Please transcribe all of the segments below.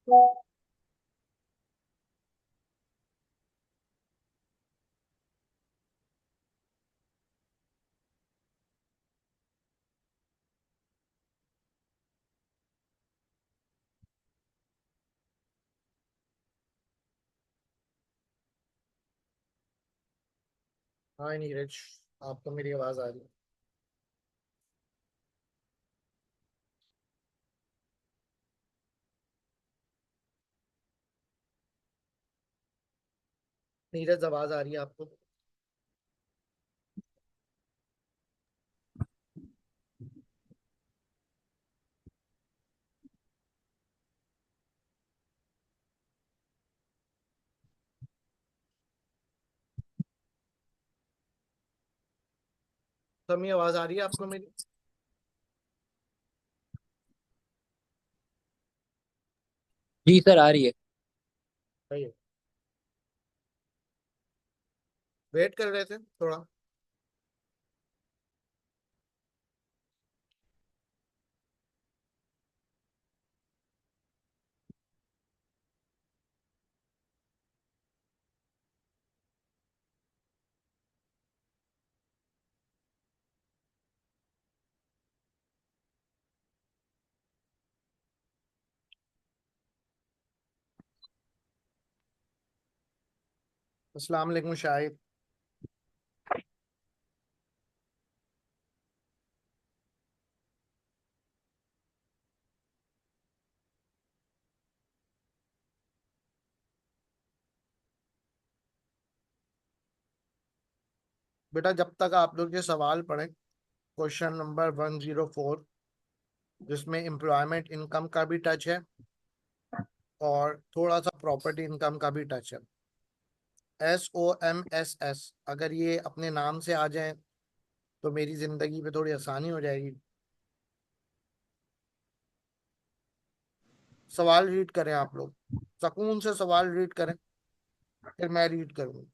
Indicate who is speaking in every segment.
Speaker 1: हाँ नीरज, आपको मेरी आवाज आ रही है? नीरज, आवाज आ रही है आपको? समी, आवाज आ रही है आपको मेरी?
Speaker 2: जी सर, आ रही है।
Speaker 1: सही है। वेट कर रहे थे थोड़ा। अस्सलाम वालेकुम शाहिद। बेटा, जब तक आप लोग ये सवाल पढ़ें, क्वेश्चन नंबर 104, जिसमें एम्प्लॉयमेंट इनकम का भी टच है और थोड़ा सा प्रॉपर्टी इनकम का भी टच है। SOMSS, अगर ये अपने नाम से आ जाए तो मेरी जिंदगी पे थोड़ी आसानी हो जाएगी। सवाल रीड करें आप लोग, सुकून से सवाल रीड करें, फिर मैं रीड करूँ।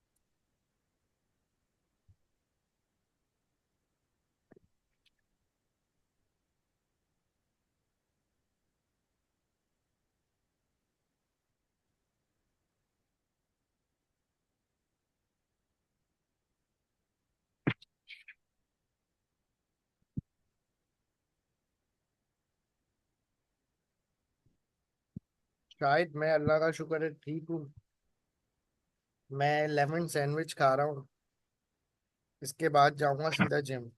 Speaker 1: शायद मैं, अल्लाह का शुक्र है, ठीक हूँ। मैं लेमन सैंडविच खा रहा हूँ। इसके बाद जाऊंगा सीधा जिम।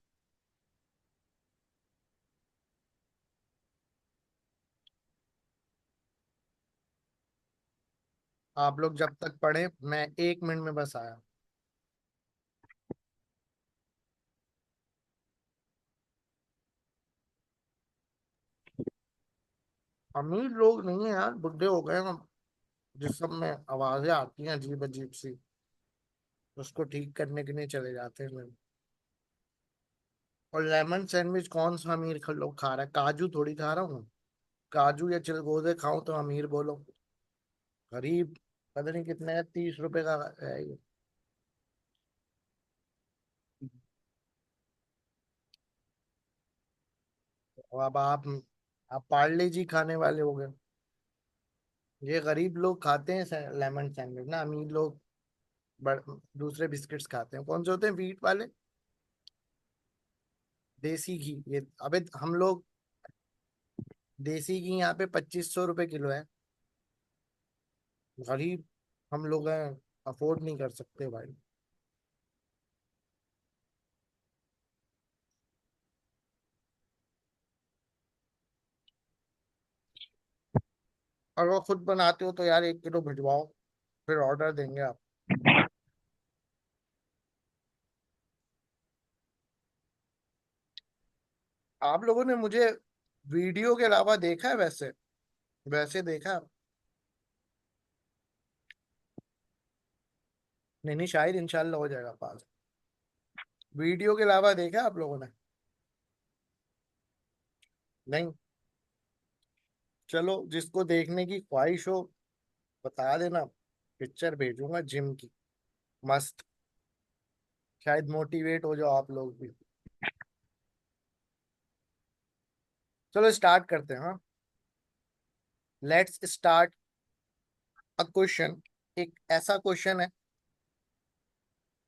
Speaker 1: आप लोग जब तक पढ़े, मैं 1 मिनट में बस आया। अमीर लोग नहीं है यार, बुढ़े हो गए हम। जिस सब में आवाजें आती हैं अजीब अजीब सी, उसको ठीक करने के लिए चले जाते हैं लोग। और लेमन सैंडविच कौन सा अमीर लोग खा रहा है? काजू थोड़ी खा रहा हूँ। काजू या चिलगोजे खाऊं तो अमीर बोलो? गरीब। पता नहीं कितने है, 30 रुपए का है ये। और अब आप पार्ले जी खाने वाले हो गए। ये गरीब लोग खाते हैं लेमन सैंडविच ना, अमीर लोग बड़, दूसरे बिस्किट्स खाते हैं। कौन से होते हैं? व्हीट वाले, देसी घी। ये अबे हम लोग, देसी घी यहाँ पे 2500 रुपए किलो है। गरीब हम लोग हैं, अफोर्ड नहीं कर सकते भाई। और वो खुद बनाते हो तो यार 1 किलो भिजवाओ, फिर ऑर्डर देंगे आप। आप लोगों ने मुझे वीडियो के अलावा देखा है वैसे? वैसे देखा? नहीं नहीं, शायद इंशाल्लाह हो जाएगा पास। वीडियो के अलावा देखा आप लोगों ने? नहीं। चलो, जिसको देखने की ख्वाहिश हो बता देना, पिक्चर भेजूंगा जिम की, मस्त। शायद मोटिवेट हो जाओ आप लोग भी। चलो स्टार्ट करते हैं, हाँ। लेट्स स्टार्ट अ क्वेश्चन, एक ऐसा क्वेश्चन है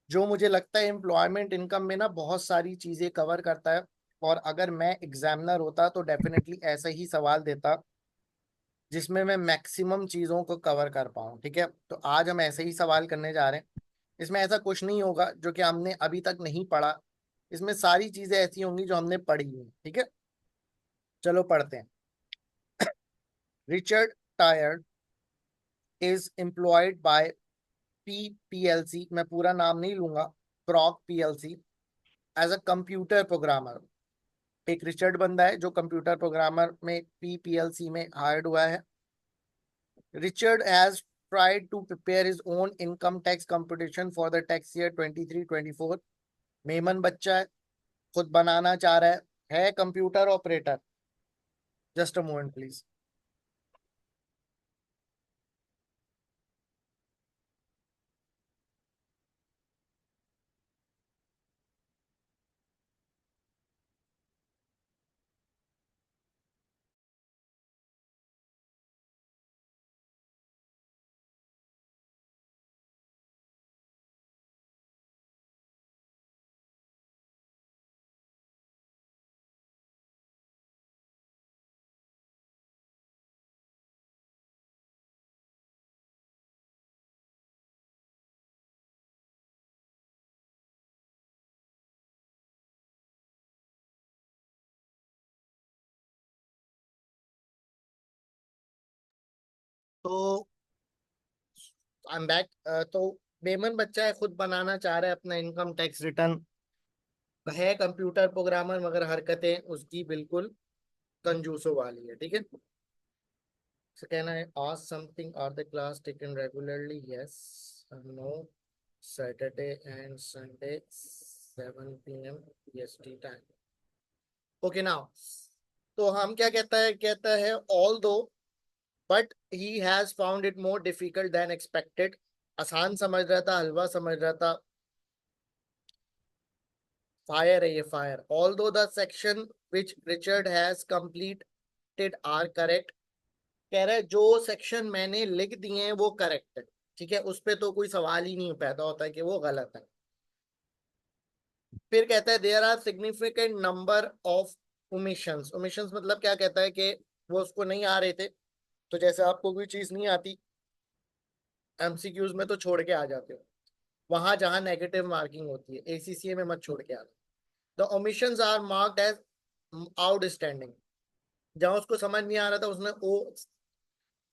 Speaker 1: जो मुझे लगता है एम्प्लॉयमेंट इनकम में ना बहुत सारी चीजें कवर करता है। और अगर मैं एग्जामिनर होता तो डेफिनेटली ऐसा ही सवाल देता जिसमें मैं मैक्सिमम चीजों को कवर कर पाऊँ। ठीक है, तो आज हम ऐसे ही सवाल करने जा रहे हैं। इसमें ऐसा कुछ नहीं होगा जो कि हमने अभी तक नहीं पढ़ा। इसमें सारी चीजें ऐसी होंगी जो हमने पढ़ी हुई। ठीक है, चलो पढ़ते हैं। Richard Tyre is employed by PPLC, मैं पूरा नाम नहीं लूंगा, Crock PLC, as a computer programmer. एक रिचर्ड बंदा है जो कंप्यूटर प्रोग्रामर में पीपीएलसी में हायर्ड हुआ है। Richard has tried to prepare his own income tax computation for the tax year 23-24। Memon बच्चा है, खुद बनाना चाह रहा है computer operator. Just a moment please. तो आई एम बैक। तो मेमन बच्चा है, खुद बनाना चाह रहा है अपना इनकम टैक्स रिटर्न, है कंप्यूटर प्रोग्रामर, मगर हरकतें उसकी बिल्कुल कंजूसों वाली है। ठीक है, तो कहना है ask something, are the class taken regularly, yes no, Saturday and Sunday 7 p.m. EST time. Okay now, तो हम क्या कहता है although but he has found it more difficult than expected. आसान समझ रहा था, हलवा समझ रहा था। फायर है ये, fire. Although the section which Richard has completed are correct. कह रहे जो सेक्शन मैंने लिख दिए हैं वो करेक्ट है। ठीक है, उस पे तो कोई सवाल ही नहीं पैदा होता कि वो गलत है। फिर कहता है there are significant number of omissions. Omissions मतलब क्या कहता है कि वो उसको नहीं आ रहे थे। तो जैसे आपको कोई चीज नहीं आती एमसीक्यूज में तो छोड़ के आ जाते हो, वहां जहां नेगेटिव मार्किंग होती है एसीसीए में मत छोड़ के आना। The omissions are marked as outstanding. जहां उसको समझ नहीं आ रहा था उसने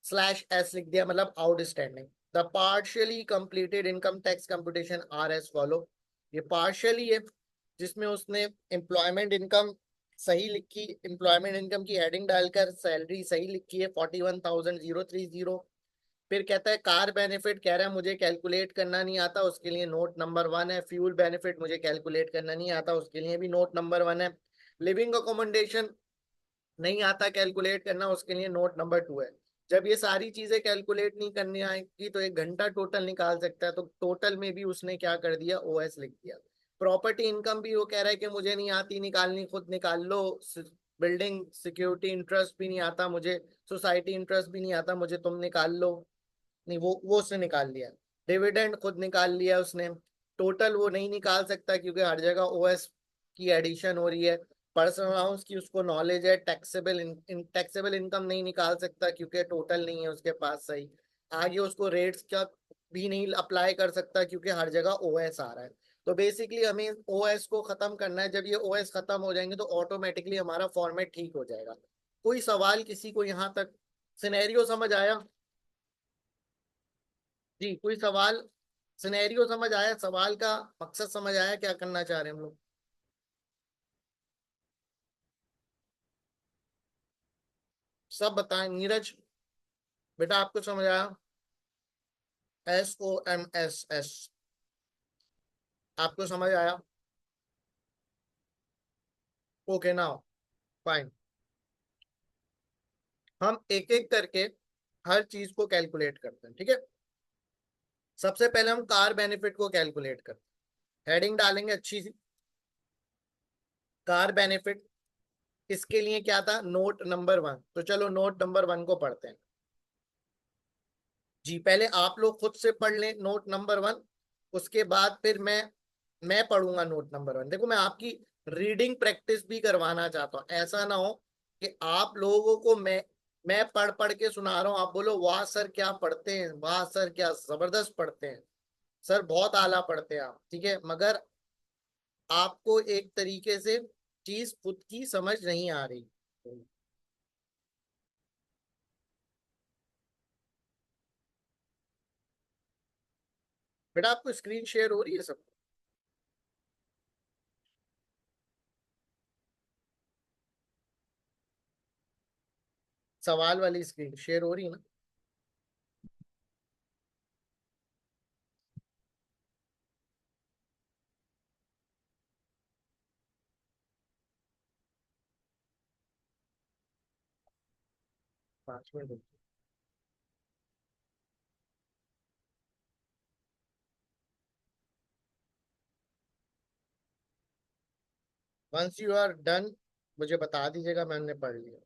Speaker 1: O/S लिख दिया, मतलब outstanding. The partially completed income tax computation R S follow. ये पार्शियली है जिसमें उसने एम्प्लॉयमेंट इनकम सही लिखी, एम्प्लॉयमेंट इनकम की हेडिंग डालकर सैलरी सही लिखी है 41,030। फिर कहता है कार बेनिफिट, कह रहा है मुझे कैलकुलेट करना नहीं आता, उसके लिए नोट नंबर 1 है। फ्यूल बेनिफिट मुझे कैलकुलेट करना नहीं आता, उसके लिए भी नोट नंबर 1 है। लिविंग अकोमोडेशन नहीं आता कैलकुलेट करना, उसके लिए नोट नंबर 2 है। जब ये सारी चीजें कैलकुलेट नहीं करनी आएगी तो 1 घंटा टोटल निकाल सकता है, तो टोटल में भी उसने क्या कर दिया, ओएस लिख दिया। प्रॉपर्टी इनकम भी वो कह रहा है कि मुझे नहीं आती निकालनी, खुद निकाल लो। बिल्डिंग सिक्योरिटी इंटरेस्ट भी नहीं आता मुझे, सोसाइटी इंटरेस्ट भी नहीं आता मुझे, तुम निकाल लो। नहीं, वो उसने निकाल लिया। डिविडेंड खुद निकाल लिया उसने। टोटल वो नहीं निकाल सकता क्योंकि हर जगह ओएस की एडिशन हो रही है। पर्सनल अलाउंस की उसको नॉलेज है, टैक्सेबल इनकम नहीं निकाल सकता क्योंकि टोटल नहीं है उसके पास सही। आगे उसको रेट्स का भी नहीं अप्लाई कर सकता क्योंकि हर जगह ओएस आ रहा है। तो बेसिकली हमें ओएस को खत्म करना है। जब ये ओएस खत्म हो जाएंगे तो ऑटोमेटिकली हमारा फॉर्मेट ठीक हो जाएगा। कोई सवाल किसी को यहाँ तक सिनेरियो समझ आया? जी, कोई सवाल? सिनेरियो समझ आया, सवाल का मकसद समझ आया, क्या करना चाह रहे हैं हम लोग? सब बताएं। नीरज बेटा, आपको समझ आया? SOMSS आपको समझ आया? Okay now, fine. हम एक एक करके हर चीज को कैलकुलेट करते हैं। ठीक है, सबसे पहले हम कार बेनिफिट को कैलकुलेट करते हैं। हेडिंग डालेंगे अच्छी सी, कार बेनिफिट। इसके लिए क्या था, नोट नंबर 1। तो चलो नोट नंबर 1 को पढ़ते हैं। जी पहले आप लोग खुद से पढ़ लें नोट नंबर 1, उसके बाद फिर मैं पढ़ूंगा नोट नंबर 1। देखो मैं आपकी रीडिंग प्रैक्टिस भी करवाना चाहता हूँ, ऐसा ना हो कि आप लोगों को मैं पढ़ पढ़ के सुना रहा हूँ, आप बोलो वाह सर क्या पढ़ते हैं, वाह सर क्या जबरदस्त पढ़ते हैं, सर बहुत आला पढ़ते हैं आप, ठीक है, मगर आपको एक तरीके से चीज खुद की समझ नहीं आ रही। बेटा आपको स्क्रीन शेयर हो रही है सब? सवाल वाली स्क्रीन शेयर हो रही है ना? 5 minute. Once you are done मुझे बता दीजिएगा, मैंने पढ़ लिया।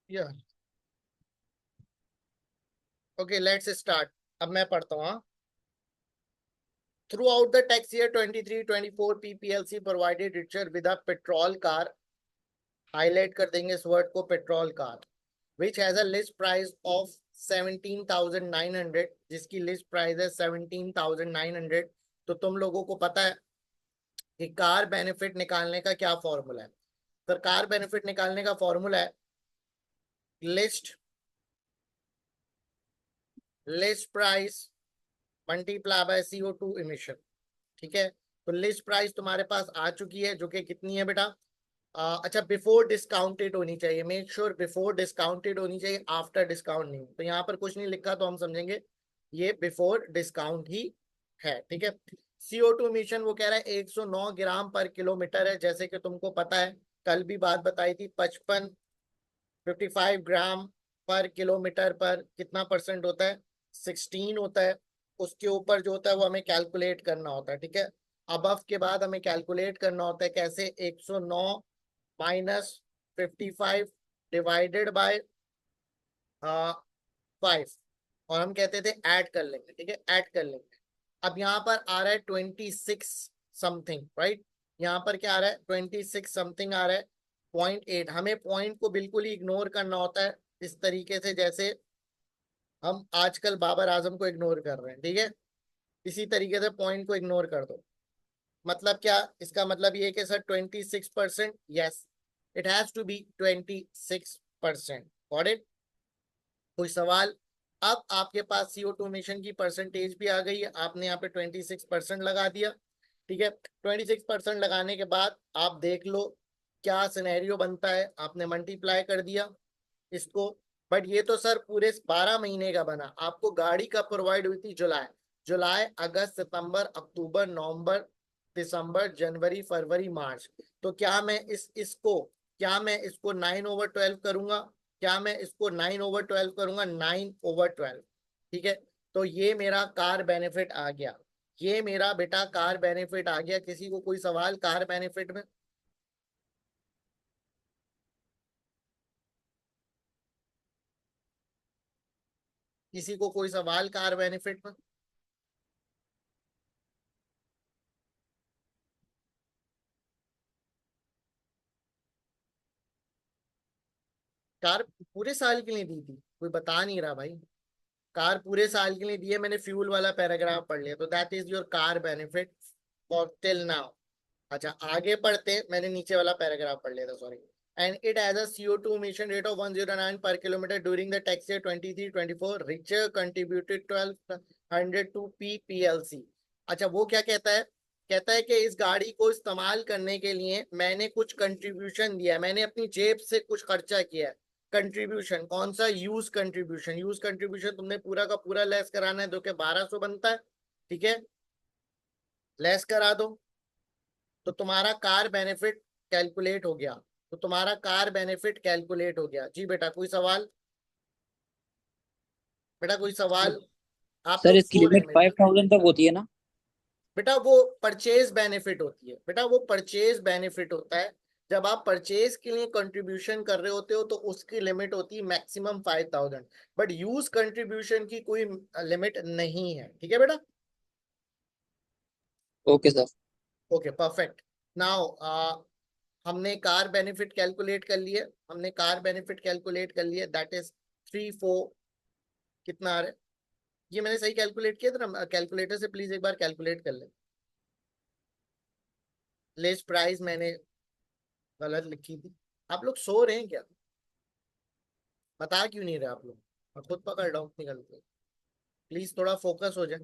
Speaker 1: या ओके लेट्स स्टार्ट। अब मैं पढ़ता हूँ। Throughout the tax year 23-24, PPLC provided Richer with a petrol car, highlight कर देंगे इस वर्ड को, petrol car, which has a list price of 17,900, जिसकी लिस्ट प्राइस है 17,900। तो तुम लोगों को पता है कि कार बेनिफिट निकालने का क्या फॉर्मूला है? तो कार बेनिफिट निकालने का फॉर्मूला है list list price multiply by CO2 emission, ठीक है। तो लिस्ट प्राइस तुम्हारे पास आ चुकी है, जो कि कितनी है बेटा? अच्छा बिफोर डिस्काउंटेड होनी चाहिए, मेक श्योर बिफोर डिस्काउंटेड होनी चाहिए, आफ्टर डिस्काउंट नहीं। तो यहाँ पर कुछ नहीं लिखा तो हम समझेंगे ये बिफोर डिस्काउंट ही है, ठीक है। CO2 इमिशन वो कह रहा है 109 ग्राम पर किलोमीटर है, जैसे कि तुमको पता है, कल भी बात बताई थी, 55 ग्राम पर किलोमीटर पर कितना परसेंट होता है? 16 होता है। उसके ऊपर जो होता है वो हमें कैलकुलेट करना होता है, ठीक है। अबव के बाद हमें कैलकुलेट करना होता है कैसे? 109 माइनस 55 डिवाइडेड बाय 5, और हम कहते थे ऐड कर लेंगे, ठीक है, ऐड कर लेंगे। अब यहाँ पर आ रहा है 26 समथिंग, राइट? यहाँ पर क्या आ रहा है? 26 समथिंग आ रहा है। 0.8, हमें पॉइंट को बिल्कुल ही इग्नोर करना होता है, इस तरीके से जैसे हम आजकल बाबर आजम को इग्नोर कर रहे हैं, ठीक है। इसी तरीके से पॉइंट को इग्नोर कर दो। मतलब क्या? इसका मतलब ये है कि sir 26%, yes it has to be 26%। Got it? कोई सवाल? अब आपके पास CO2 इमिशन की परसेंटेज भी आ गई है, आपने यहाँ पे 26% लगा दिया, ठीक है। 26% लगाने के बाद आप देख लो क्या सिनेरियो बनता है, आपने मल्टीप्लाई कर दिया इसको। बट ये तो सर पूरे 12 महीने का बना, आपको गाड़ी कब प्रोवाइड हुई थी? जुलाई, जुलाई अगस्त सितंबर अक्टूबर नवंबर दिसंबर जनवरी फरवरी मार्च। तो क्या मैं इसको 9/12 करूंगा? क्या मैं इसको 9/12 करूंगा? 9/12, ठीक है। तो ये मेरा कार बेनिफिट आ गया, ये मेरा बेटा कार बेनिफिट आ गया। किसी को कोई सवाल कार बेनिफिट में? किसी को कोई सवाल कार बेनिफिट में? कार पूरे साल के लिए दी थी? कोई बता नहीं रहा भाई। कार पूरे साल के लिए दी है, मैंने फ्यूल वाला पैराग्राफ पढ़ लिया, तो that is your car benefit for till now. अच्छा आगे पढ़ते, मैंने नीचे वाला पैराग्राफ पढ़ लिया था, sorry. And it has a CO2 emission rate of 109 per kilometer during the tax year 23-24, Richer contributed 1200 to PPLC। अच्छा वो क्या कहता है? कहता है कि इस गाड़ी को इस्तेमाल करने के लिए मैंने कुछ कंट्रीब्यूशन दिया है, मैंने अपनी जेब से कुछ खर्चा किया है। कंट्रीब्यूशन कौन सा? Use contribution. यूज कंट्रीब्यूशन तुमने पूरा का पूरा लेस कराना है, जो कि 1200 बनता है, ठीक है। लेस करा दो, तो तुम्हारा कार बेनिफिट कैलकुलेट हो गया। तो तुम्हारा कार बेनिफिट कैलकुलेट हो गया जी। बेटा कोई सवाल? बेटा कोई सवाल? आप
Speaker 2: सर
Speaker 1: लोग
Speaker 2: इसकी
Speaker 1: सो रहे हैं
Speaker 2: लिमिट
Speaker 1: मेरे ख्याल।
Speaker 2: 5000 तक होती है ना?
Speaker 1: बेटा वो परचेज बेनिफिट होती है, बेटा वो परचेज बेनिफिट होता है। जब आप परचेज के लिए कंट्रीब्यूशन कर रहे होते हो तो उसकी लिमिट होती है मैक्सिमम 5000। बट यूज कंट्रीब्यूशन की कोई लिमिट नहीं है, ठीक है बेटा।
Speaker 2: Okay sir.
Speaker 1: Okay perfect. Now हमने कार बेनिफिट कैलकुलेट कर लिए, हमने कार बेनिफिट कैलकुलेट कर लिए, दैट इज 3 4। कितना आ रहा है? ये मैंने सही कैलकुलेट किया था ना? कैलकुलेटर से प्लीज एक बार कैलकुलेट कर ले। लिस्ट प्राइस मैंने गलत लिखी थी। आप लोग सो रहे हैं क्या? बता क्यों नहीं रहे आप लोग? मैं खुद पकड़ रहा हूँ अपनी गलती। प्लीज थोड़ा फोकस हो जाए।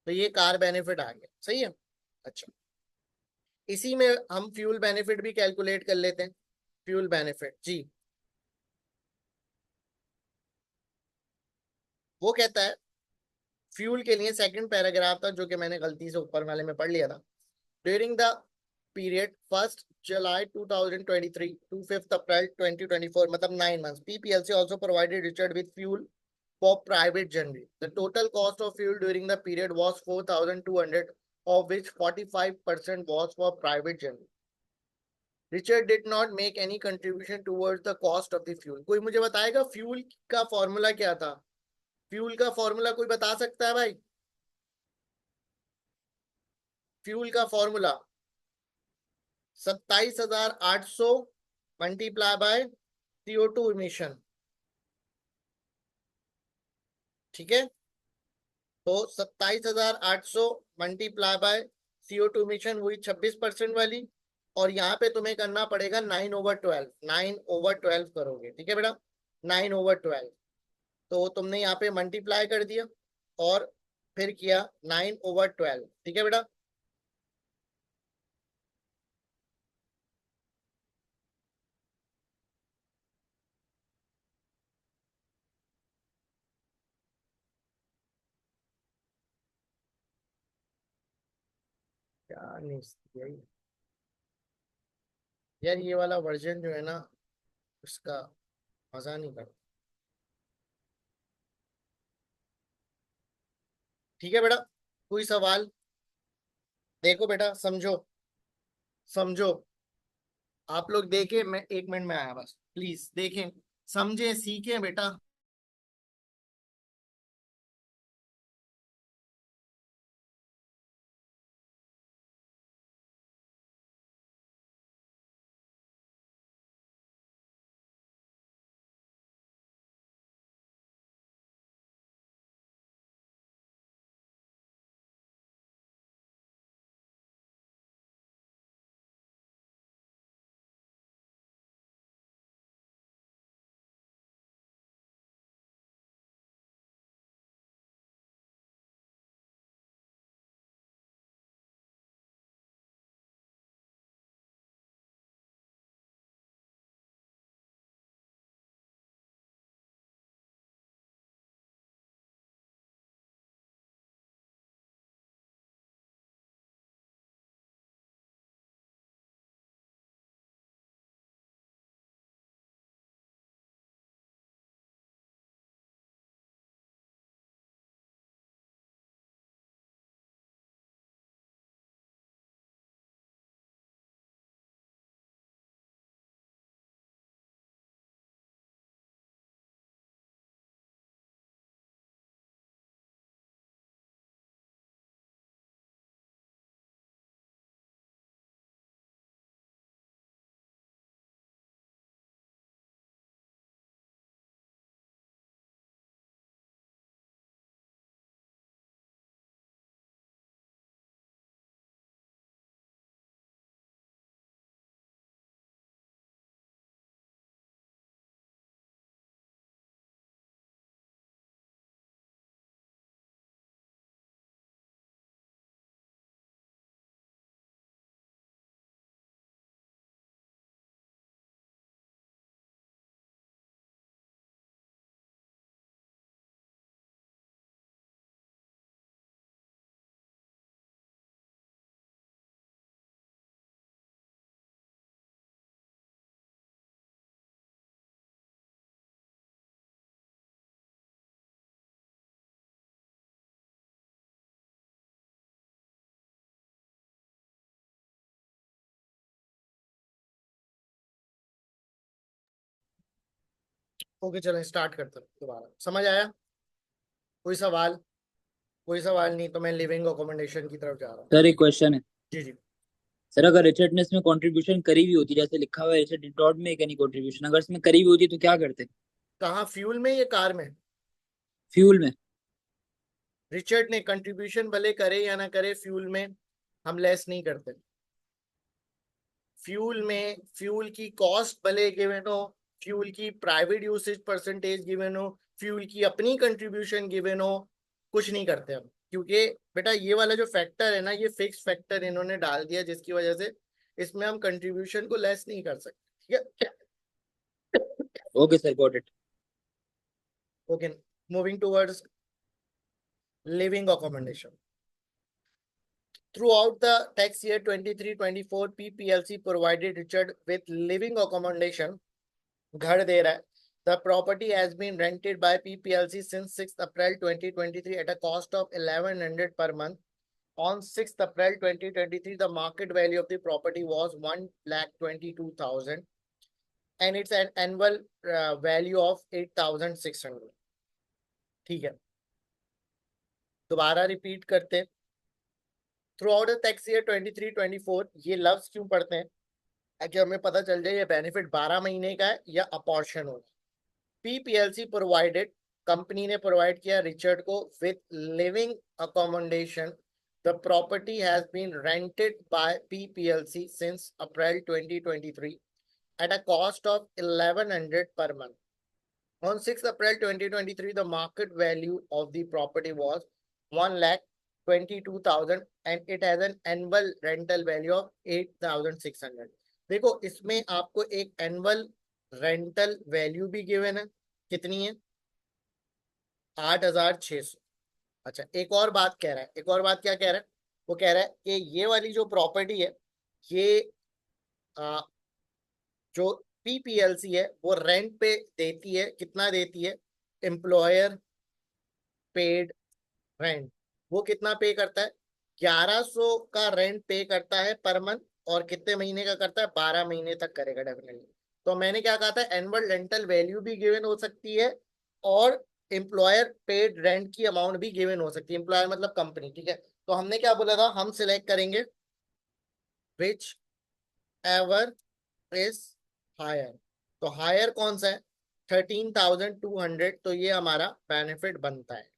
Speaker 1: तो ये कार बेनिफिट आ गया, सही है। अच्छा, इसी में हम फ्यूल बेनिफिट भी कैलकुलेट कर लेते हैं। फ्यूल बेनिफिट जी, वो कहता है फ्यूल के लिए सेकंड पैराग्राफ था जो कि मैंने गलती से ऊपर वाले में पढ़ लिया था। During the period 1 July 2023 to 5 अप्रैल 2024, मतलब 9 months, PPLC also provided Richard with fuel for private journey. The total cost of fuel during the period was 4200, of which 45% was for private journey. Richard did not make any contribution towards the cost of the fuel. कोई मुझे बताएगा fuel का formula क्या था? Fuel का formula कोई बता सकता है भाई? फ्यूल का formula 27,800 multiply by CO2 emission, ठीक है। तो 27,800 मल्टीप्लाई बाय CO2 इमिशन हुई 26% वाली। और यहाँ पे तुम्हें करना पड़ेगा 9/12, 9/12 करोगे, ठीक है बेटा। 9/12, तो तुमने यहाँ पे मल्टीप्लाई कर दिया और फिर किया 9/12, ठीक है बेटा। क्या नहीं, यही यार, ये वाला वर्जन जो है ना, उसका मजा नहीं करता। ठीक है बेटा, कोई सवाल? देखो बेटा, समझो, समझो। आप लोग देखें, मैं 1 मिनट में आया बस, प्लीज देखें, समझे, सीखें बेटा। ओके चलें स्टार्ट करते हैं दोबारा। समझ आया? कोई सवाल? कोई सवाल नहीं तो मैं लिविंग अकोमोडेशन की तरफ जा रहा हूँ।
Speaker 2: सर एक क्वेश्चन है।
Speaker 1: जी जी।
Speaker 2: सर अगर रिचर्ड ने इसमें कंट्रीब्यूशन करी हुई होती, जैसे लिखा हुआ है Richard did not make any contribution, अगर इसमें करी हुई होती तो क्या करते?
Speaker 1: कहाँ, फ्यूल में या कार में?
Speaker 2: फ्यूल में।
Speaker 1: रिचर्ड ने कंट्रीब्यूशन भले करे या ना करे, फ्यूल में हम लेस नहीं करते। फ्यूल में फ्यूल की कॉस्ट भले गिवन हो, फ्यूल की प्राइवेट यूसेज परसेंटेज गिवन हो, फ्यूल की अपनी कंट्रीब्यूशन गिवन हो, कुछ नहीं करते हम। क्योंकि बेटा ये वाला जो फैक्टर है ना, ये फिक्स फैक्टर इन्होंने डाल दिया, जिसकी वजह से इसमें हम कंट्रीब्यूशन को लेस नहीं कर सकते। ठीक है।
Speaker 2: Okay sir, got it.
Speaker 1: Okay, moving towards living accommodation. Throughout the tax year 23-24, PPLC provided Richard with living accommodation. घर दे रहा है. The property has been rented by PPLC since 6th April 2023 at a cost of 1100 per month. On 6th April 2023, the market value of the property was 1,22,000 and it's an annual value of 8,600. ठीक है, दोबारा repeat करते हैं. Through out the tax year 23-24, ये लफ्ज क्यों पढ़ते हैं? ताकि हमें पता चल जाए ये बेनिफिट 12 महीने का है या अपॉर्शन होगा. पीपीएलसी प्रोवाइडेड, कंपनी ने प्रोवाइड किया रिचर्ड को with living accommodation. The property has been rented by PPLC since April 2023 at a cost of 1100 per month. On 6th April 2023, the market value of the property was 1,22,000 and it has an annual rental value of 8,600. देखो इसमें आपको एक annual rental value भी given है, कितनी है? 8,600. अच्छा, एक और बात कह रहा है. एक और बात क्या कह रहा है? वो कह रहा है कि ये वाली जो प्रॉपर्टी है, ये जो पीपीएलसी है वो रेंट पे देती है. कितना देती है? Employer paid rent. वो कितना पे करता है? 1100 का रेंट पे करता है पर मंथ. और कितने महीने का करता है? 12 महीने तक करेगा डेफिनेटली. तो मैंने क्या कहा था, एनुअल रेंटल वैल्यू भी गिवन हो सकती है और एम्प्लॉयर पेड रेंट की अमाउंट भी गिवन हो सकती है. एम्प्लॉयर मतलब कंपनी. ठीक है, तो हमने क्या बोला था, हम सिलेक्ट करेंगे विच एवर इज हायर. तो हायर कौन सा है? 13,200. तो ये हमारा बेनिफिट बनता है.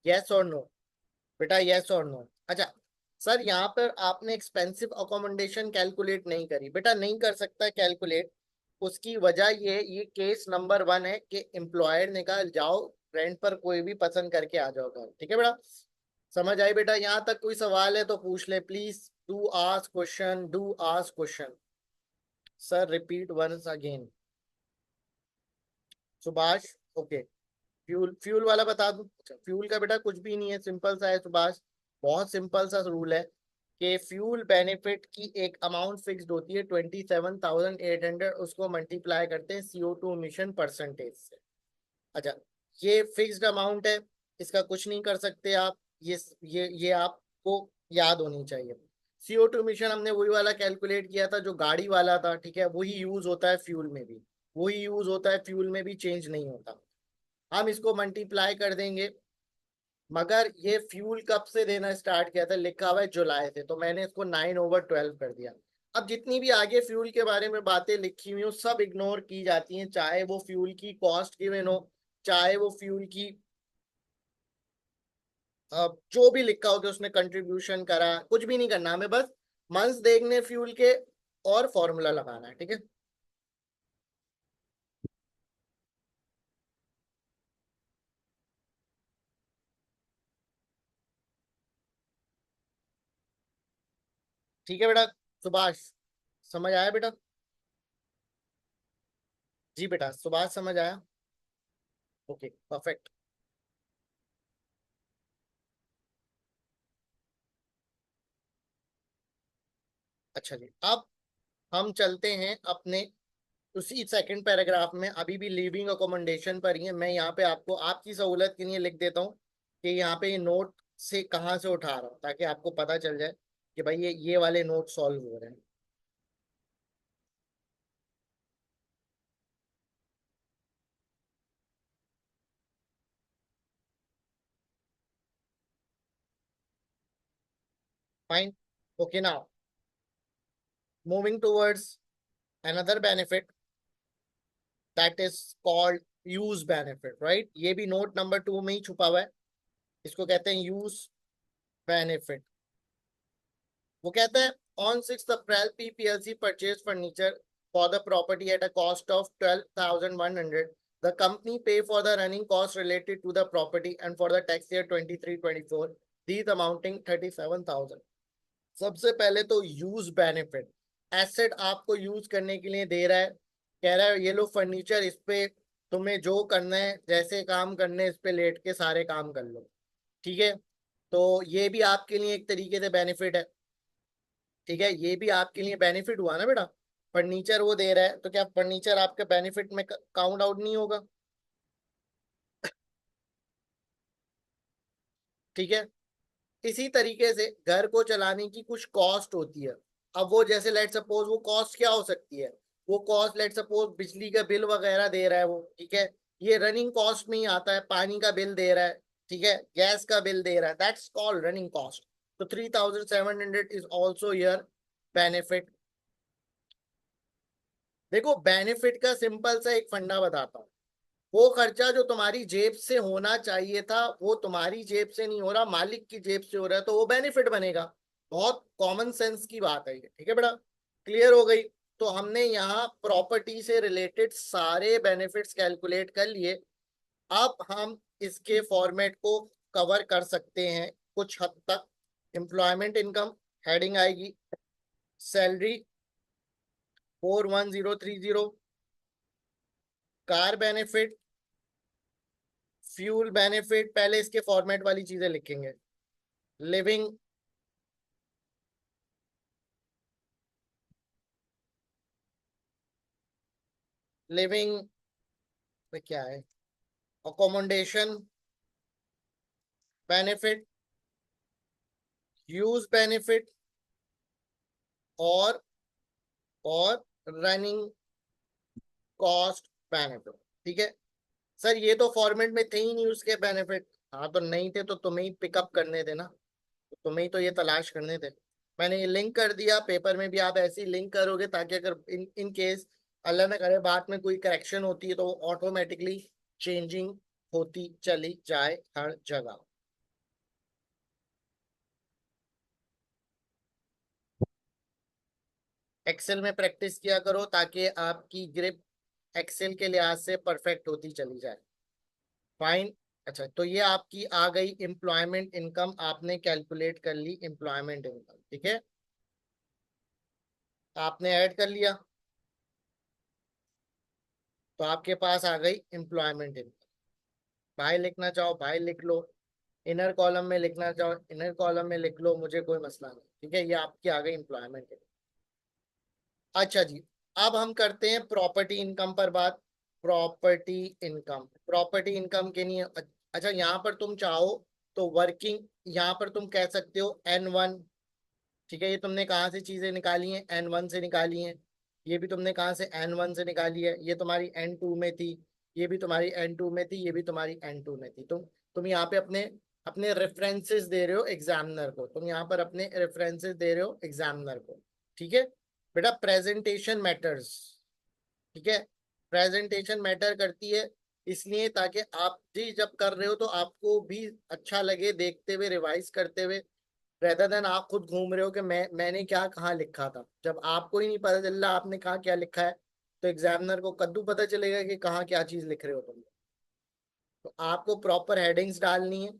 Speaker 1: यस और नो बेटा, यस और नो? अच्छा सर, यहाँ पर आपने एक्सपेंसिव अकोमोडेशन कैलकुलेट नहीं करी. बेटा नहीं कर सकता कैलकुलेट. उसकी वजह ये केस नंबर 1 है कि एम्प्लॉयर ने कहा जाओ रेंट पर कोई भी पसंद करके आ जाओ घर. ठीक है बेटा, समझ आई बेटा? यहाँ तक कोई सवाल है तो पूछ ले please. Do ask question, do ask question. Sir repeat once again. Subhash, okay. Fuel, fuel वाला बता दूं? अच्छा, फ्यूल का बेटा कुछ भी नहीं है, सिंपल सा है सुभाष. बहुत सिंपल सा रूल है कि फ्यूल बेनिफिट की एक अमाउंट फिक्स्ड होती है 27,800. उसको मल्टीप्लाई करते हैं CO2 इमिशन परसेंटेज से. अच्छा, ये फिक्स्ड अमाउंट है, इसका कुछ नहीं कर सकते आप. ये आपको याद होनी चाहिए. CO2 इमिशन हमने वही वाला कैलकुलेट किया था जो गाड़ी वाला था. ठीक है, वही यूज होता है फ्यूल में भी. वही यूज होता है फ्यूल में भी, चेंज नहीं होता. हम इसको मल्टीप्लाई कर देंगे. मगर ये फ्यूल कब से देना स्टार्ट किया था? लिखा हुआ है जुलाई से, तो मैंने इसको 9/12 कर दिया. अब जितनी भी आगे फ्यूल के बारे में बातें लिखी हुई हो सब इग्नोर की जाती हैं, चाहे वो फ्यूल की कॉस्ट गिवन हो, चाहे वो फ्यूल की जो भी लिखा हो कि उसने कंट्रीब्यूशन करा. कुछ भी नहीं करना हमें, बस मंथ्स देखने फ्यूल के और फॉर्मूला लगाना है. ठीक है, ठीक है बेटा. सुभाष समझ आया बेटा? जी बेटा, सुभाष समझ आया? Okay perfect. अच्छा जी, अब हम चलते हैं अपने उसी सेकंड पैराग्राफ में. अभी भी लिविंग अकोमोडेशन पर ही है. मैं यहाँ पे आपको आपकी सहूलत के लिए लिख देता हूँ कि यहाँ पे ये नोट से कहाँ से उठा रहा हूँ, ताकि आपको पता चल जाए कि भाई ये वाले नोट सॉल्व हो रहे हैं. Fine. Okay, now moving towards another benefit that is called use benefit, right? ये भी नोट नंबर 2 में ही छुपा हुआ है, इसको कहते हैं यूज बेनिफिट। वो कहता है on 6th April PPLC purchased furniture for the property at a cost of 12,100. The company pay for the running costs related to the property and for the tax year 23-24, these amounting 37,000। सबसे पहले तो use benefit, asset आपको use करने के लिए दे रहा है, कह रहा है ये लो फर्नीचर, इस पे तुम्हें जो करना है, जैसे काम करने हैं, इस पे लेट के सारे काम कर लो। ठीक है, तो ये भी आपके लिए एक तरीके से बेनिफिट है। ठीक है, ये भी आपके लिए बेनिफिट हुआ ना बेटा, फर्नीचर वो दे रहा है, तो क्या फर्नीचर आपके बेनिफिट में काउंट आउट नहीं होगा? ठीक है, इसी तरीके से घर को चलाने की कुछ कॉस्ट होती है। अब वो जैसे लेट सपोज वो कॉस्ट क्या हो सकती है, वो कॉस्ट लेट सपोज बिजली का बिल वगैरह दे रहा है वो, ठीक है, ये रनिंग कॉस्ट में ही आता है, पानी का बिल दे रहा है, ठीक है, गैस का बिल दे रहा है, दैट्स कॉल्ड रनिंग कॉस्ट। तो 3,700 इज ऑल्सो योर बेनिफिट। देखो बेनिफिट का सिंपल सा एक फंडा बताता हूँ, वो खर्चा जो तुम्हारी जेब से होना चाहिए था वो तुम्हारी जेब से नहीं हो रहा, मालिक की जेब से हो रहा है, तो वो बेनिफिट बनेगा। बहुत कॉमन सेंस की बात है ये, ठीक है बेटा, क्लियर हो गई? तो हमने यहाँ प्रॉपर्टी से रिलेटेड सारे बेनिफिट्स कैलकुलेट कर लिए। अब हम इसके फॉर्मेट को कवर कर सकते हैं कुछ हद तक। एम्प्लॉयमेंट इनकम हेडिंग आएगी, salary 41030, car benefit, fuel benefit, पहले इसके फॉर्मेट वाली चीजें लिखेंगे, लिविंग, लिविंग में क्या है, अकोमोडेशन बेनिफिट, यूज बेनिफिट, और और रनिंग कॉस्ट बेनिफिट। ठीक है सर, ये तो फॉर्मेट में थे ही नहीं उसके बेनिफिट। हाँ तो नहीं थे तो तुम्हें ही पिकअप करने थे ना, तो तुम्हें ही तो ये तलाश करने थे। मैंने ये लिंक कर दिया, पेपर में भी आप ऐसे ही लिंक करोगे ताकि अगर इन केस अल्लाह ना करे बाद में कोई करेक्शन होती है तो वो ऑटोमेटिकली चेंजिंग होती चली जाए हर जगह। एक्सेल में प्रैक्टिस किया करो ताकि आपकी ग्रिप एक्सेल के लिहाज से परफेक्ट होती चली जाए। फाइन। अच्छा, तो ये आपकी आ गई एम्प्लॉयमेंट इनकम, आपने कैलकुलेट कर ली एम्प्लॉयमेंट इनकम, ठीक है, आपने ऐड कर लिया, तो आपके पास आ गई एम्प्लॉयमेंट इनकम। भाई लिखना चाहो भाई लिख लो, इनर कॉलम में लिखना चाहो इनर कॉलम में लिख लो, मुझे कोई मसला नहीं, ठीक है, ये आपकी आ गई एम्प्लॉयमेंट इनकम। अच्छा जी, अब हम करते हैं प्रॉपर्टी इनकम पर बात। प्रॉपर्टी इनकम, प्रॉपर्टी इनकम के लिए अच्छा यहाँ पर तुम चाहो तो वर्किंग, यहाँ पर तुम कह सकते हो N1। ठीक है, ये तुमने कहाँ से चीजें निकाली हैं, N1 से निकाली हैं। ये भी तुमने कहाँ से N1 से निकाली है, ये तुम्हारी N2 में थी, ये भी तुम्हारी N2 में थी, ये भी तुम्हारी N2 में थी। तुम यहाँ पे अपने अपने रेफरेंसेस दे रहे हो एग्जामिनर को, तुम यहाँ पर अपने रेफरेंसेस दे रहे हो एग्जामिनर को। ठीक है बेटा, प्रेजेंटेशन मैटर्स। ठीक है, प्रेजेंटेशन मैटर करती है, इसलिए ताकि आप भी जब कर रहे हो तो आपको भी अच्छा लगे देखते हुए, रिवाइज करते हुए, रेदर देन आप खुद घूम रहे हो कि मैंने क्या कहाँ लिखा था। जब आपको ही नहीं पता चल रहा आपने कहाँ क्या लिखा है, तो एग्जामिनर को कद्दू पता चलेगा कि कहाँ क्या चीज लिख रहे हो तुम। तो आपको प्रॉपर हेडिंग्स डालनी है,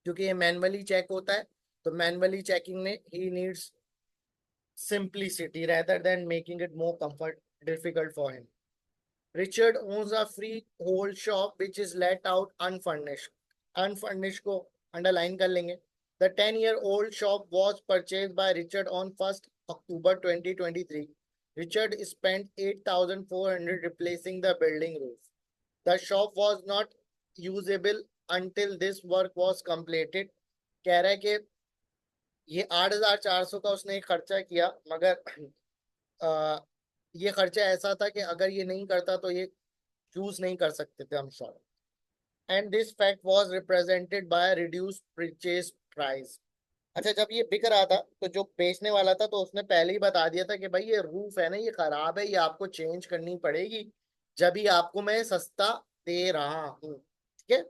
Speaker 1: क्योंकि ये मैनुअली चेक होता है, तो मैनुअली चेकिंग में he needs simplicity rather than making it more difficult for him. Richard owns a freehold shop which is let out unfurnished. Unfurnished को underline कर लेंगे। The 10-year-old shop was purchased by Richard on 1st October 2023. Richard spent 8,400 replacing the building roof. The shop was not usable until this work was completed. कह रहा है कि ये 8,400 का उसने खर्चा किया, मगर आ, ये खर्चा ऐसा था कि अगर ये नहीं करता तो ये यूज नहीं कर सकते थे हम shop. And this fact was represented by reduced purchase price. अच्छा, जब ये बिक रहा था तो जो बेचने वाला था तो उसने पहले ही बता दिया था कि भाई ये रूफ है ना, ये खराब है, ये आपको चेंज करनी पड़ेगी, जब ही आपको मैं सस्ता दे रहा हूँ। ठीक है।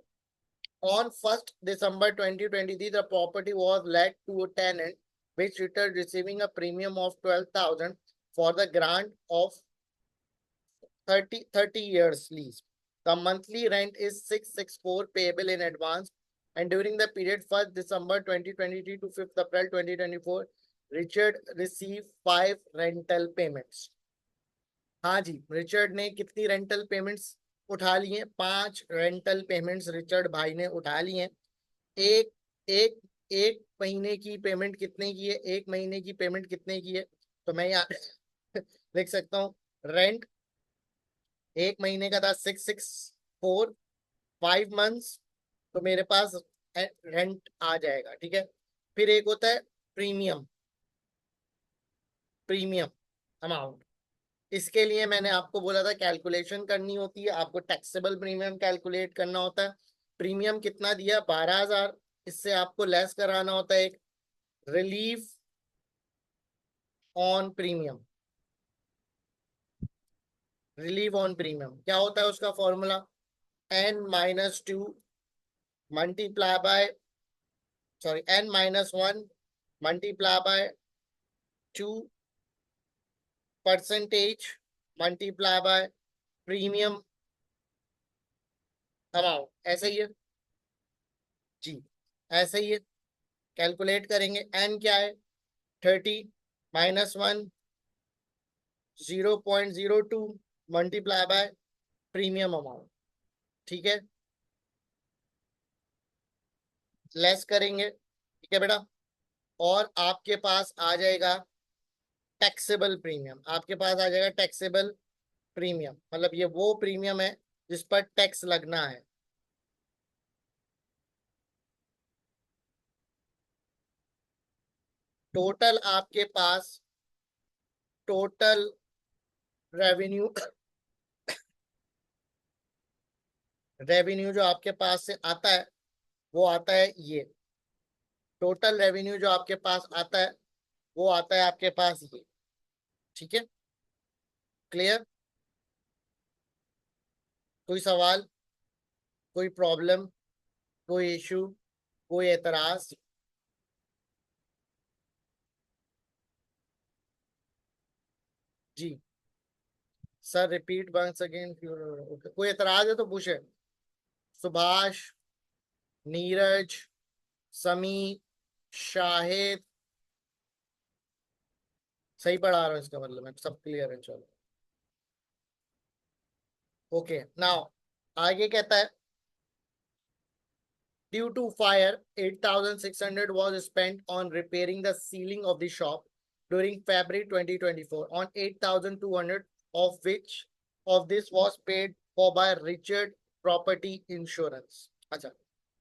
Speaker 1: On 1st December 2023, the property was let to a tenant, which returned receiving a premium of 12,000 for the grant of 30 years lease. The monthly rent is 664 payable in advance, and during the period 1st December 2023 to 5th April 2024, Richard received 5 rental payments. हाँ जी, Richard ने कितनी rental payments उठा ली हैं? 5 rental payments Richard भाई ने उठा ली हैं। एक एक एक महीने की पेमेंट कितने की है? एक महीने की पेमेंट कितने की है? तो मैं यहाँ लिख सकता हूँ, रेंट एक महीने का था 664, 5 मंथ्स, तो मेरे पास रेंट आ जाएगा। ठीक है। फिर एक होता है प्रीमियम, प्रीमियम अमाउंट। इसके लिए मैंने आपको बोला था कैलकुलेशन करनी होती है, आपको टैक्सेबल प्रीमियम कैलकुलेट करना होता है। प्रीमियम कितना दिया? 12,000। इससे आपको लेस कराना होता है एक relief on premium. Relieve on premium क्या होता है? उसका formula n-2 multiply by, sorry, n-1 multiply by 2% multiply by premium amount. ऐसे ही है जी, ऐसे ही है। कैलकुलेट करेंगे। n क्या है? 30 -1 0.02 मल्टीप्लाई बाय प्रीमियम अमाउंट। ठीक है। लेस करेंगे। ठीक है बेटा। और आपके पास आ जाएगा टैक्सेबल प्रीमियम। आपके पास आ जाएगा टैक्सेबल प्रीमियम, मतलब ये वो प्रीमियम है जिस पर टैक्स लगना है। टोटल आपके पास, टोटल रेवेन्यू, रेवेन्यू जो आपके पास से आता है वो आता है ये। टोटल रेवेन्यू जो आपके पास आता है वो आता है आपके पास ये। ठीक है। क्लियर? कोई सवाल, कोई प्रॉब्लम, कोई इशू, कोई एतराज? जी sir, repeat once again. Okay, कोई एतराज है तो पूछे। सुभाष, नीरज, समी, शाहिद, सही पढ़ा रहा हूँ इसका मतलब, है सब क्लियर है। चलो ओके। नाउ आगे कहता है, due to fire 8,600 was spent on repairing the ceiling of the shop during February 2024, on 8,200 of which of this was paid for by Richard Property Insurance। अच्छा,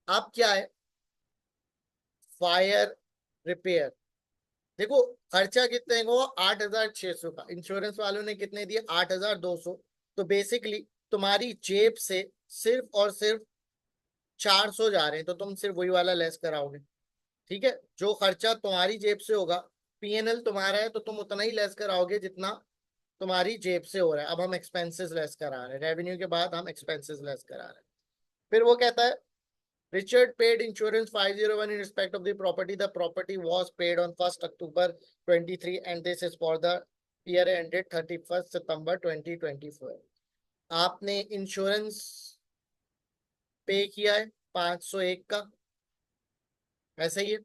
Speaker 1: अब क्या है? Fire repair. देखो, खर्चा कितने को? 8,600 का। इंश्योरेंस वालों ने कितने दिए? 8,200। तो बेसिकली तुम्हारी जेब से सिर्फ और सिर्फ 400 जा रहे हैं, तो तुम सिर्फ वही वाला लेस कराओगे। ठीक है। जो खर्चा तुम्हारी जेब से होगा, पीएनएल तुम्हारा है, तो तुम उतना ही लेस कराओगे जितना तुम्हारी जेब से हो रहा है। अब हम एक्सपेंसेस लेस करा रहे हैं, रेवेन्यू के बाद हम एक्सपेंसेस लेस करा रहे हैं। फिर वो कहता है, Richard paid insurance 501 in respect of the property. The property was paid on 1st October 23, and this is for the year ended 31st September 2024। आपने इंश्योरेंस पे किया है 501 का, ऐसा ही है।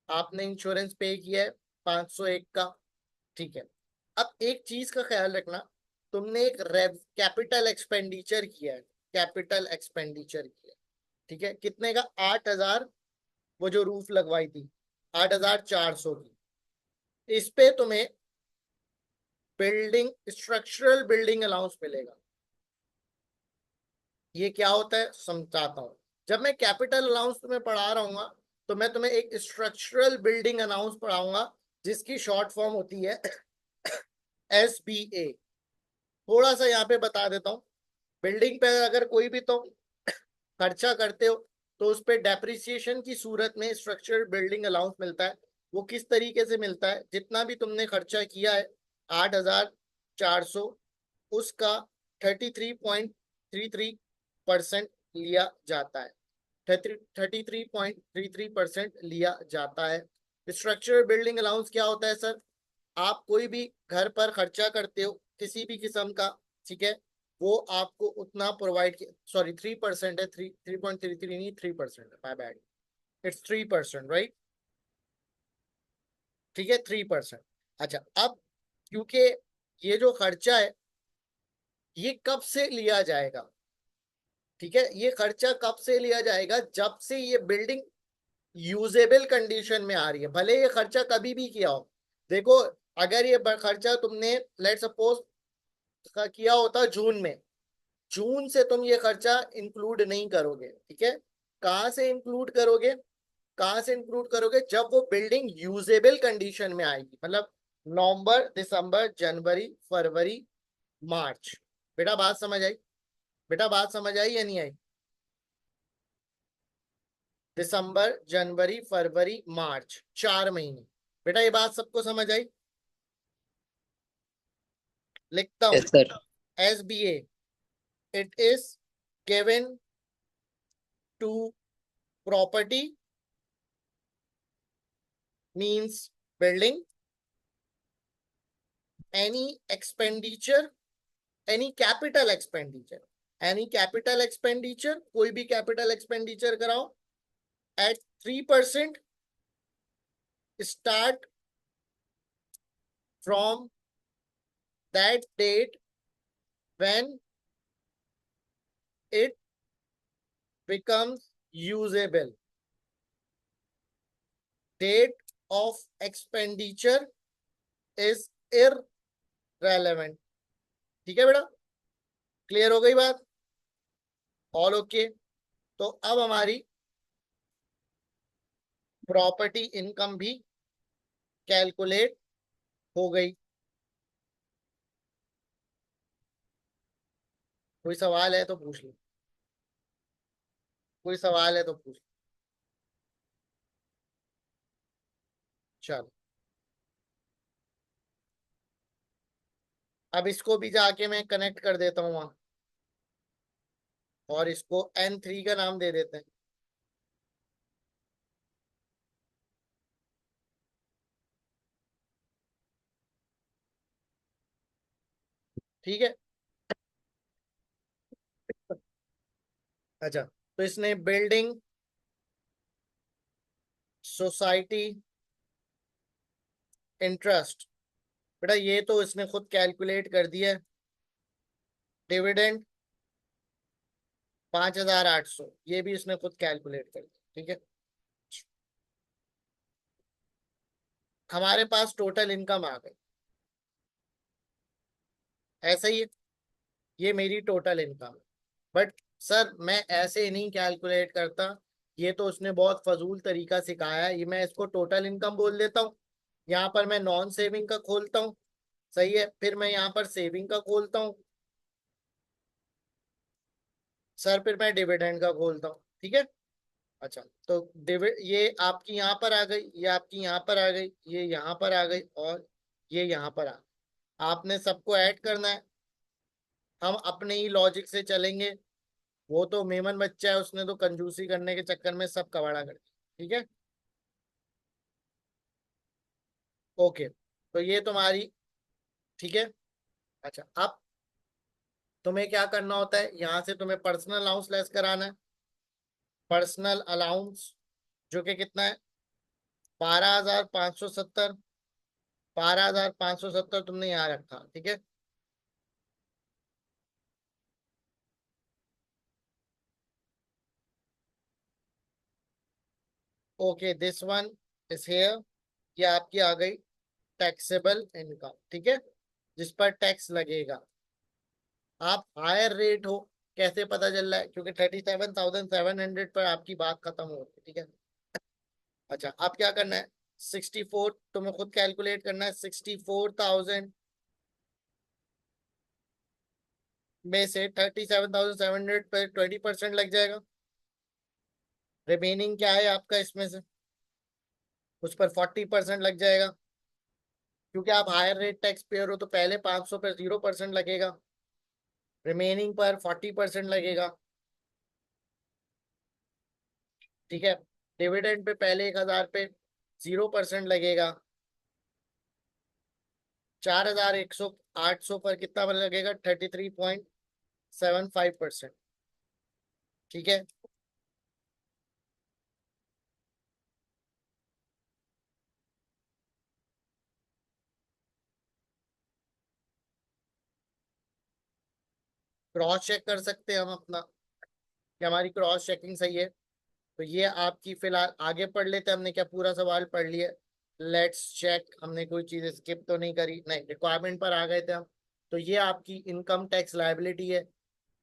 Speaker 1: आपने इंश्योरेंस पे किया है 501 का। ठीक है। अब एक चीज का ख्याल रखना, तुमने एक कैपिटल एक्सपेंडिचर किया है, कैपिटल एक्सपेंडिचर किया। ठीक है। कितने का? 8,000। वो जो रूफ लगवाई थी 8,400 की। इस पे तुम्हें बिल्डिंग, स्ट्रक्चरल बिल्डिंग अलाउंस मिलेगा। ये क्या होता है समझाता हूँ। जब मैं कैपिटल अलाउंस तुम्हें पढ़ा रहा हूँ, तो मैं तुम्हें एक स्ट्रक्चरल बिल्डिंग अलाउंस पढ़ाऊंगा, जिसकी शॉर्ट फॉर्म होती है SBA। थोड़ा सा यहाँ पे बता देता हूँ। बिल्डिंग पे अगर कोई भी तुम खर्चा करते हो, तो उस पर डेप्रिसिएशन की सूरत में स्ट्रक्चर बिल्डिंग अलाउंस मिलता है। वो किस तरीके से मिलता है, जितना भी तुमने खर्चा किया है 8,400, उसका 33.33% लिया जाता है। 33.33% लिया जाता है। स्ट्रक्चरल बिल्डिंग अलाउंस क्या होता है सर? आप कोई भी घर पर खर्चा करते हो किसी भी किस्म का, ठीक है, वो आपको उतना प्रोवाइड, सॉरी 3% है, 3.33 नहीं, 3% है, माय बैड, इट्स 3%, राइट? ठीक है, 3%। अच्छा, अब क्योंकि ये जो खर्चा है ये कब से लिया जाएगा, ठीक है, ये खर्चा कब से लिया जाएगा? जब से ये बिल्डिंग यूजेबल कंडीशन में आ रही है, भले ये खर्चा कभी भी किया हो। देखो, अगर ये खर्चा तुमने लेट सपोज किया होता जून में, जून से तुम ये खर्चा इंक्लूड नहीं करोगे, ठीक है। कहाँ से इंक्लूड करोगे? कहाँ से इंक्लूड करोगे? जब वो बिल्डिंग यूजेबल कंडीशन में आएगी, मतलब नवंबर, दिसंबर, जनवरी, फरवरी, मार्च। बेटा बात समझ आई? बेटा बात समझ आई या नहीं आई? दिसंबर, जनवरी, फरवरी, मार्च, 4 महीने। बेटा ये बात सबको समझ आई? लिखता हूं,
Speaker 2: yes sir.
Speaker 1: SBA, it is given to property means building, any expenditure, any capital expenditure, any capital expenditure, कोई भी capital expenditure कराओ at 3% start from that date when it becomes usable. Date of expenditure is irrelevant. ठीक है बेटा, clear हो गई बात? All okay? तो अब हमारी प्रॉपर्टी इनकम भी कैलकुलेट हो गई। कोई सवाल है तो पूछ लो, कोई सवाल है तो पूछ लो। चलो, अब इसको भी जाके मैं कनेक्ट कर देता हूँ वहां, और इसको N3 का नाम दे देते हैं। ठीक है। अच्छा, तो इसने बिल्डिंग सोसाइटी इंटरेस्ट, बेटा ये तो इसने खुद कैलकुलेट कर दिया है। डिविडेंड 5,800, ये भी इसने खुद कैलकुलेट कर दिया। ठीक है, हमारे पास टोटल इनकम आ गई, ऐसा ही है, ये मेरी टोटल इनकम है। बट सर मैं ऐसे नहीं कैलकुलेट करता, ये तो उसने बहुत फजूल तरीका सिखाया है, ये मैं इसको टोटल इनकम बोल देता हूँ। यहाँ पर मैं नॉन सेविंग का खोलता हूँ, सही है, फिर मैं यहाँ पर सेविंग का खोलता हूँ सर, फिर मैं डिविडेंड का खोलता हूँ। ठीक है। अच्छा, तो डिविड ये आपकी यहाँ पर आ गई, ये आपकी यहाँ पर आ गई, ये यहाँ पर आ गई, और ये यहाँ पर आ गई। आपने सबको ऐड करना है, हम अपने ही लॉजिक से चलेंगे। वो तो मेमन बच्चा है, उसने तो कंजूसी करने के चक्कर में सब कबाड़ा कर दिया। ठीक है, ओके, तो ये तुम्हारी, ठीक है। अच्छा, अब तुम्हें क्या करना होता है, यहाँ से तुम्हें पर्सनल अलाउंस लेस कराना है। पर्सनल अलाउंस जो कि कितना है, 12,570, 12,570 तुमने यहाँ रखा। ठीक है, okay, this one is here, ये आपकी आ गई टैक्सेबल इनकम। ठीक है, जिस पर टैक्स लगेगा। आप हायर रेट हो, कैसे पता चल रहा है? क्योंकि 37,700 पर आपकी बात खत्म हो रही है। ठीक है। अच्छा, आप क्या करना है, 64 तुम्हें खुद कैलकुलेट करना है, 64,000 में से 37,700 पर 20% लग जाएगा। रिमेनिंग क्या है आपका इसमें से, उस पर 40% लग जाएगा, क्योंकि आप हायर रेट टैक्स पेयर हो तो पहले 500 पर 0% लगेगा, रिमेनिंग पर 40% लगेगा। ठीक है। डिविडेंड पे पहले 1,000 पे 0% लगेगा, 4,100 800 पर कितना लगेगा, 33.75%। ठीक है। क्रॉस चेक कर सकते हैं हम अपना कि हमारी क्रॉस चेकिंग सही है। तो ये आपकी फिलहाल आगे पढ़ लेते हैं, हमने क्या पूरा सवाल पढ़ लिया। लेट्स चेक, हमने कोई चीज स्किप तो नहीं करी, नहीं रिक्वायरमेंट पर आ गए थे हम। तो ये आपकी इनकम टैक्स लायबिलिटी है।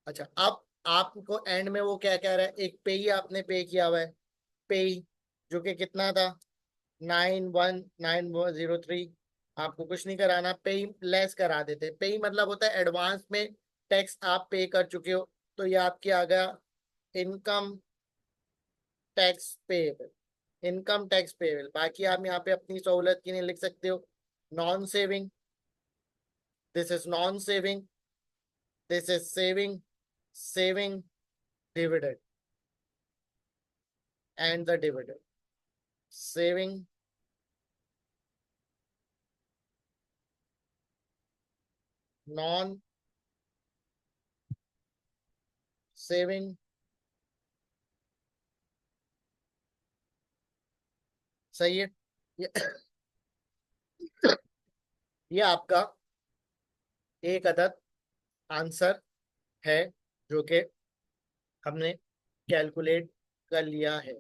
Speaker 1: अच्छा, अब आपको एंड में वो क्या कह रहा है, एक पे ही आपने पे किया हुआ है, पे जो कि कितना था, 91,903। आपको कुछ नहीं कराना, पे लेस करा देते। पे मतलब होता है एडवांस में टैक्स आप पे कर चुके हो, तो ये आपके आ गया income tax payable. Income tax payable, बाकी आप यहाँ पे अपनी सहूलत के लिए लिख सकते हो non saving, this is non saving, this is saving, saving, dividend and the dividend, saving, non saving. सही है। ये, ये आपका एक अदद आंसर है जो कि हमने कैलकुलेट कर लिया है।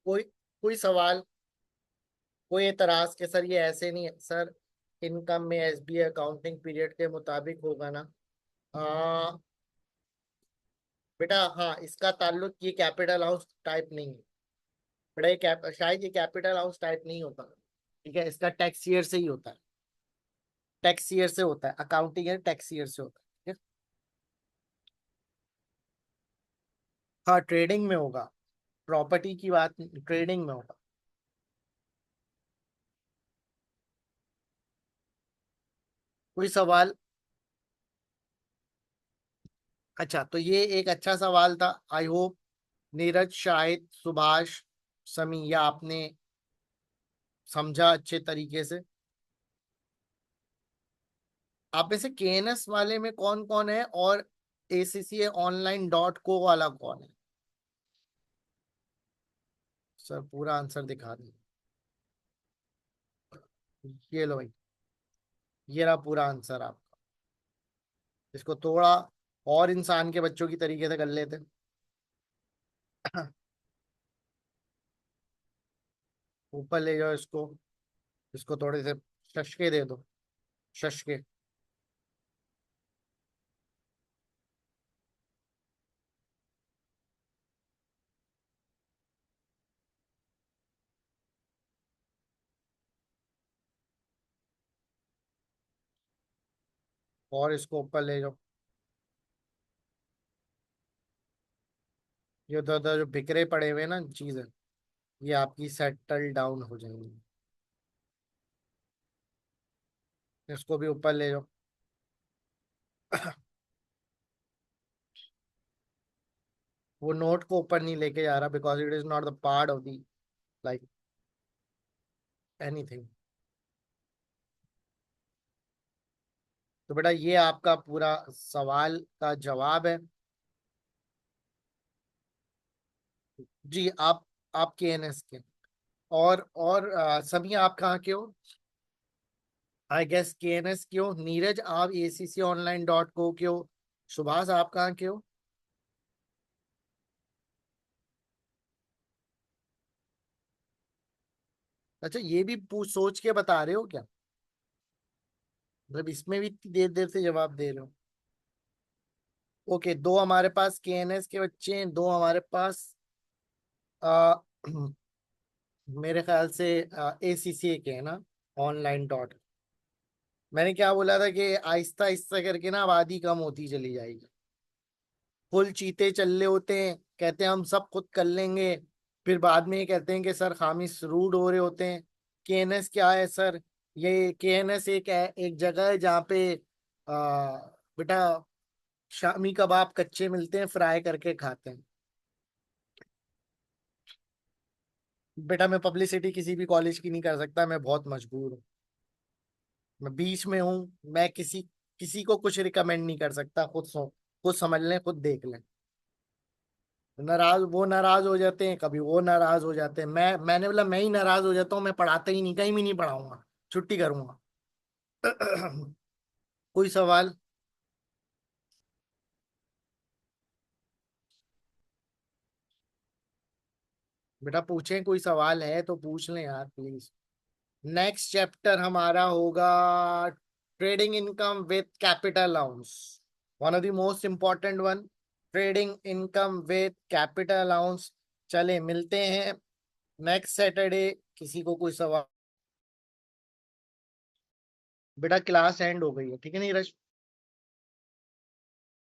Speaker 1: कोई कोई सवाल, कोई एतराज के सर ये ऐसे नहीं है सर, इनकम में एसबीआई अकाउंटिंग पीरियड के मुताबिक होगा ना। आ, बेटा हाँ, इसका ताल्लुक ये कैपिटल हाउस टाइप नहीं है। बेटा ये शायद ये कैपिटल हाउस टाइप नहीं होता। ठीक है, इसका टैक्स ईयर से ही होता है, टैक्स ईयर से होता है, अकाउंटिंग है टैक्स ईयर से होता है। ठीक है? हाँ ट्रेडिंग में होगा, प्रॉपर्टी की बात ट्रेडिंग में होगा। कोई सवाल? अच्छा, तो ये एक अच्छा सवाल था। आई होप नीरज, शाहिद, सुभाष, समी, या आपने समझा अच्छे तरीके से। आप में से केएनएस वाले में कौन कौन है, और ACCA online.co वाला कौन है? सर पूरा आंसर दिखा दी, ये लो भाई, ये रहा पूरा आंसर आपका। इसको थोड़ा और इंसान के बच्चों की तरीके से कर लेते। ऊपर ले जाओ इसको, इसको थोड़े से शशके दे दो, शशके। और इसको ऊपर ले जाओ, ये उधर उधर जो बिखरे पड़े हुए हैं ना चीजें, ये आपकी सेटल डाउन हो जाएंगी। इसको भी ऊपर ले जाओ। वो नोट को ऊपर नहीं लेके जा रहा, because it is not the part of the like anything. तो बेटा ये आपका पूरा सवाल का जवाब है। जी आप KNS के, और सभी आप कहाँ के हो? आई गेस KNS के हो। नीरज आप ACConline.co के हो। सुभाष आप कहाँ के हो? अच्छा, ये भी पूछ सोच के बता रहे हो क्या, मतलब इसमें भी इतनी देर देर से जवाब दे रहे हो? ओके, दो हमारे पास KNS के बच्चे हैं, दो हमारे पास आ, मेरे ख्याल से ACCA के है ना, online. मैंने क्या बोला था कि आहिस्ता आहिस्ता करके ना आबादी कम होती चली जाएगी। फुल चीते चल रहे होते हैं, कहते हैं हम सब खुद कर लेंगे, फिर बाद में ये कहते हैं कि सर खामिस रूड हो रहे होते हैं। केएनएस क्या है सर? ये केएनएस एक जगह है जहाँ पे बेटा शामी कबाब कच्चे मिलते हैं, फ्राई करके खाते हैं। बेटा मैं पब्लिसिटी किसी भी कॉलेज की नहीं कर सकता, मैं बहुत मजबूर हूँ, मैं बीच में हूँ। मैं किसी किसी को कुछ रिकमेंड नहीं कर सकता, खुद समझ लें, खुद देख लें। नाराज हो जाते हैं, कभी वो नाराज हो जाते हैं। मैंने बोला मैं ही नाराज हो जाता हूँ, मैं पढ़ाता ही नहीं, कहीं भी नहीं पढ़ाऊंगा, छुट्टी करूंगा। कोई सवाल? बेटा पूछें, कोई सवाल है तो पूछ लें यार प्लीज। नेक्स्ट चैप्टर हमारा होगा trading income with capital allowance, one of the most important one. Trading income with capital allowance. चले मिलते हैं नेक्स्ट सैटरडे। किसी को कोई सवाल? बेटा क्लास एंड हो गई है, ठीक है नीरज?